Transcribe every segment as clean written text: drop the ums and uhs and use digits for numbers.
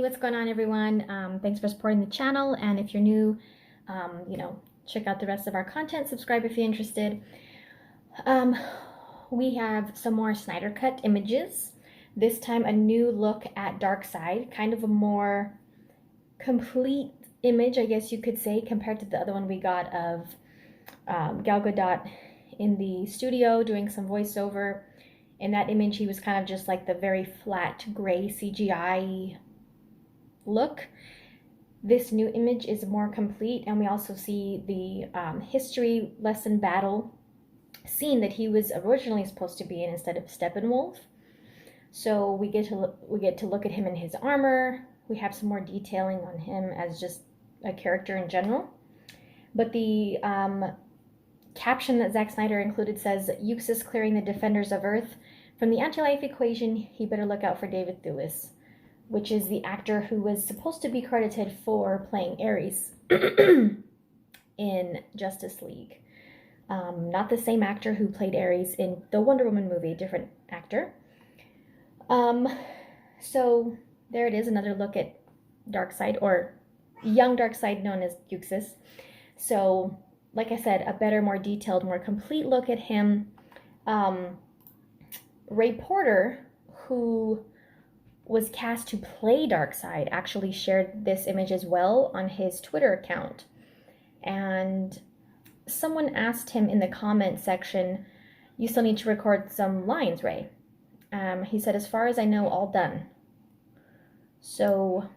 what's going on, everyone? Thanks for supporting the channel, and if you're new, check out the rest of our content. Subscribe if you're interested. We have some more Snyder Cut images. This time, a new look at Darkseid, kind of a more complete image, I guess you could say, compared to the other one we got of Gal Gadot in the studio doing some voiceover. In that image, he was kind of just like the very flat gray CGI look. This new image is more complete, and we also see the history lesson battle scene that he was originally supposed to be in instead of Steppenwolf. So we get to look at him in his armor. We have some more detailing on him as just a character in general. But the caption that Zack Snyder included says, "Euxis clearing the defenders of Earth from the anti-life equation. He better look out for David Thewlis," which is the actor who was supposed to be credited for playing Ares in Justice League. Not the same actor who played Ares in the Wonder Woman movie, different actor. So there it is, another look at Darkseid, or young Darkseid known as Euxis. So, like I said, a better, more detailed, more complete look at him. Ray Porter, who was cast to play Darkseid, actually shared this image as well on his Twitter account. And someone asked him in the comment section, "You still need to record some lines, Ray." He said, "As far as I know, all done." So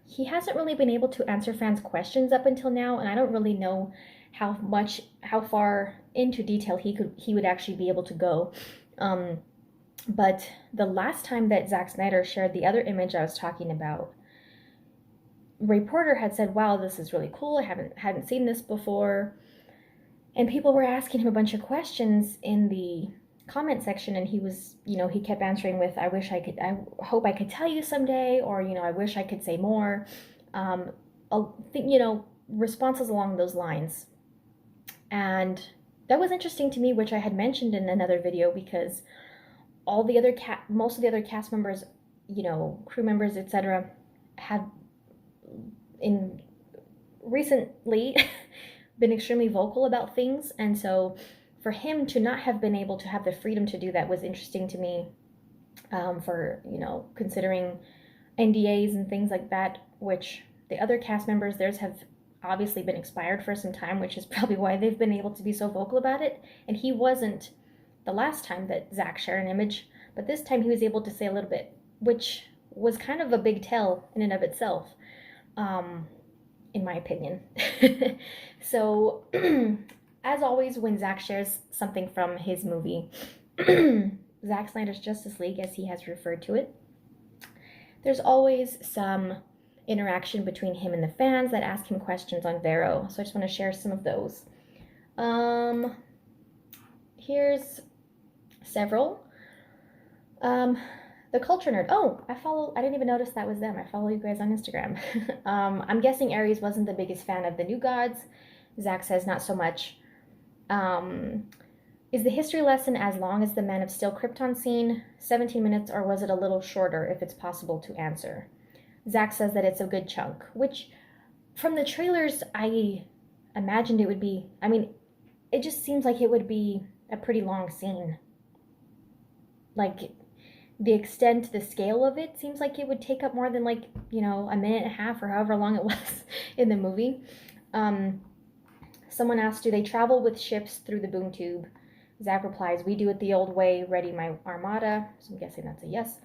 he hasn't really been able to answer fans' questions up until now, and I don't really know how far into detail he would actually be able to go. But the last time that Zack Snyder shared the other image I was talking about, Ray Porter had said, "Wow, this is really cool. I hadn't seen this before." And people were asking him a bunch of questions in the comment section, and he was, he kept answering with, I hope I could tell you someday," or, "I wish I could say more." Responses along those lines. And that was interesting to me, which I had mentioned in another video, because most of the other cast members, crew members, etc., have recently been extremely vocal about things, and so for him to not have been able to have the freedom to do that was interesting to me, for, considering NDAs and things like that, which the other cast members, theirs have obviously been expired for some time, which is probably why they've been able to be so vocal about it. And he wasn't the last time that Zack shared an image, but this time he was able to say a little bit, which was kind of a big tell in and of itself, in my opinion. So, as always, when Zack shares something from his movie, Zack Snyder's Justice League, as he has referred to it, there's always some interaction between him and the fans that ask him questions on Vero. So I just want to share some of those. Here's several. The Culture Nerd. Oh, I didn't even notice that was them. I follow you guys on Instagram. I'm guessing Ares wasn't the biggest fan of the New Gods. Zack says not so much. Is the history lesson as long as the Man of Steel Krypton scene, 17 minutes, or was it a little shorter, if it's possible to answer? Zack says that it's a good chunk, which from the trailers I imagined it would be. I mean, it just seems like it would be a pretty long scene. Like, the extent, the scale of it seems like it would take up more than, like, a minute and a half or however long it was in the movie. Someone asked, do they travel with ships through the boom tube? Zack replies, "We do it the old way, ready my armada." So I'm guessing that's a yes.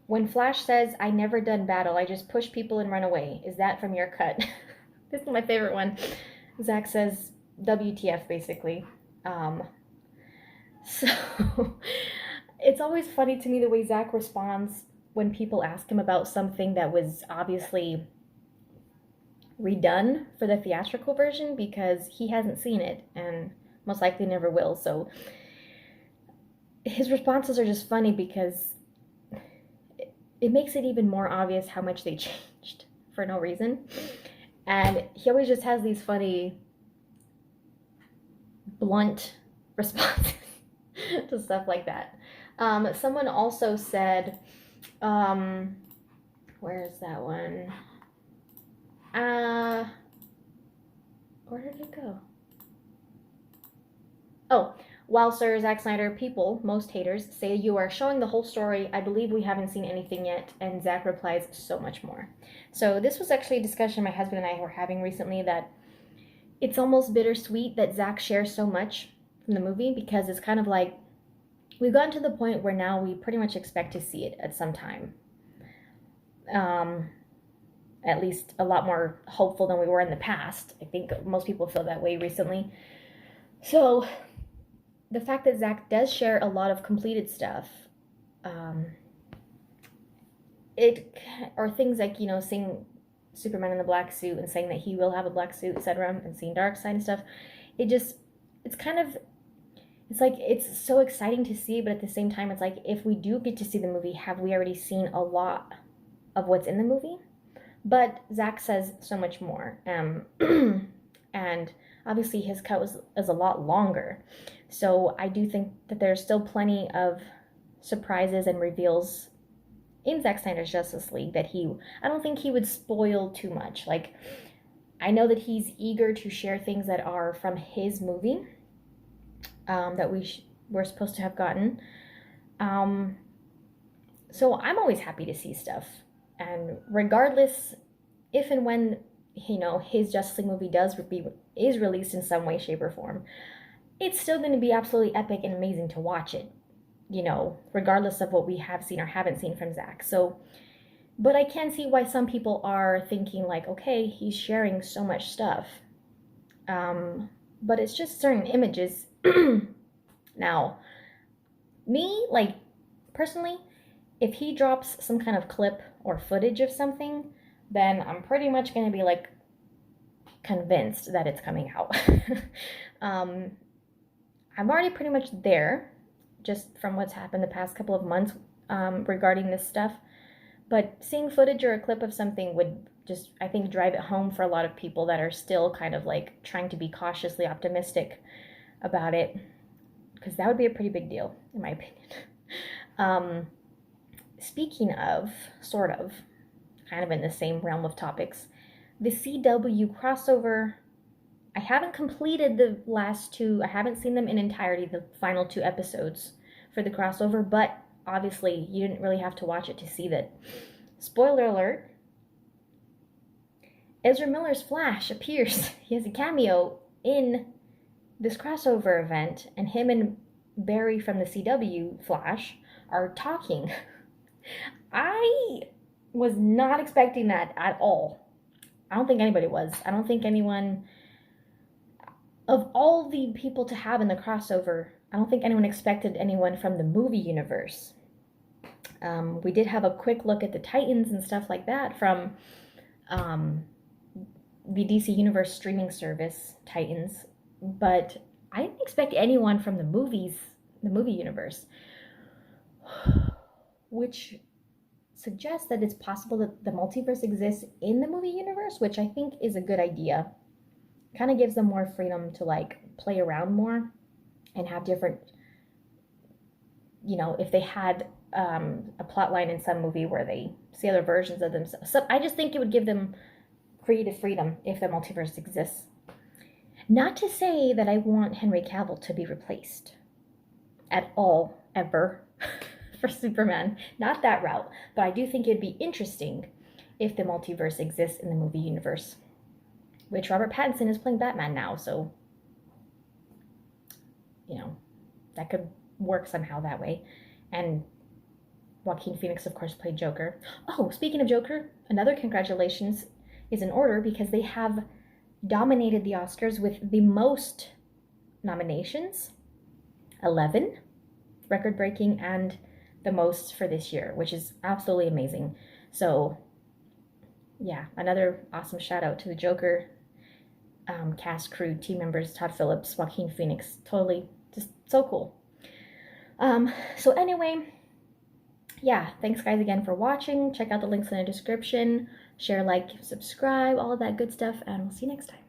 When Flash says, "I never done battle, I just push people and run away," is that from your cut? This is my favorite one. Zack says, WTF, basically. So it's always funny to me the way Zack responds when people ask him about something that was obviously redone for the theatrical version, because he hasn't seen it and most likely never will. So his responses are just funny because it makes it even more obvious how much they changed for no reason. And he always just has these funny, blunt responses to stuff like that. Someone also said, where is that one? Where did it go? Oh, while Sir Zack Snyder, people, most haters, say you are showing the whole story, I believe we haven't seen anything yet, and Zack replies, so much more. So this was actually a discussion my husband and I were having recently, that it's almost bittersweet that Zack shares so much from the movie, because it's kind of like we've gotten to the point where now we pretty much expect to see it at some time. At least a lot more hopeful than we were in the past. I think most people feel that way recently. So the fact that Zack does share a lot of completed stuff, or things like, seeing Superman in the black suit and saying that he will have a black suit, etc., and seeing Darkseid and stuff, it's like, it's so exciting to see, but at the same time, it's like, if we do get to see the movie, have we already seen a lot of what's in the movie? But Zack says so much more, and obviously his cut is a lot longer, so I do think that there's still plenty of surprises and reveals in Zack Snyder's Justice League that I don't think he would spoil too much. Like, I know that he's eager to share things that are from his movie, that we're supposed to have gotten. So I'm always happy to see stuff. And regardless, if and when, his Justice League movie is released in some way, shape, or form, it's still going to be absolutely epic and amazing to watch it, regardless of what we have seen or haven't seen from Zack. So, but I can see why some people are thinking like, okay, he's sharing so much stuff. But it's just certain images. Now, me, like, personally, if he drops some kind of clip or footage of something, then I'm pretty much going to be, like, convinced that it's coming out. I'm already pretty much there, just from what's happened the past couple of months regarding this stuff. But seeing footage or a clip of something would just, I think, drive it home for a lot of people that are still kind of, like, trying to be cautiously optimistic about it, because that would be a pretty big deal, in my opinion. Speaking of, sort of, kind of in the same realm of topics, the CW crossover, I haven't completed the last two, I haven't seen them in entirety, the final 2 episodes for the crossover, but obviously you didn't really have to watch it to see that. Spoiler alert, Ezra Miller's Flash appears. He has a cameo in this crossover event, and him and Barry from the CW Flash are talking. I was not expecting that at all. I don't think anybody was. I don't think anyone, of all the people to have in the crossover, I don't think anyone expected anyone from the movie universe. We did have a quick look at the Titans and stuff like that from the DC Universe streaming service, Titans, but I didn't expect anyone from the movie universe, which suggests that it's possible that the multiverse exists in the movie universe, which I think is a good idea. Kind of gives them more freedom to, like, play around more and have different, if they had a plot line in some movie where they see other versions of themselves. So I just think it would give them creative freedom if the multiverse exists. Not to say that I want Henry Cavill to be replaced at all, ever, for Superman. Not that route. But I do think it'd be interesting if the multiverse exists in the movie universe, which Robert Pattinson is playing Batman now, so, that could work somehow that way. And Joaquin Phoenix, of course, played Joker. Oh, speaking of Joker, another congratulations is in order, because they have dominated the Oscars with the most nominations, 11, record-breaking, and the most for this year, which is absolutely amazing. So, yeah, another awesome shout-out to the Joker cast, crew, team members, Todd Phillips, Joaquin Phoenix. Totally, just so cool. So anyway, yeah, thanks guys again for watching. Check out the links in the description. Share, like, subscribe, all of that good stuff, and we'll see you next time.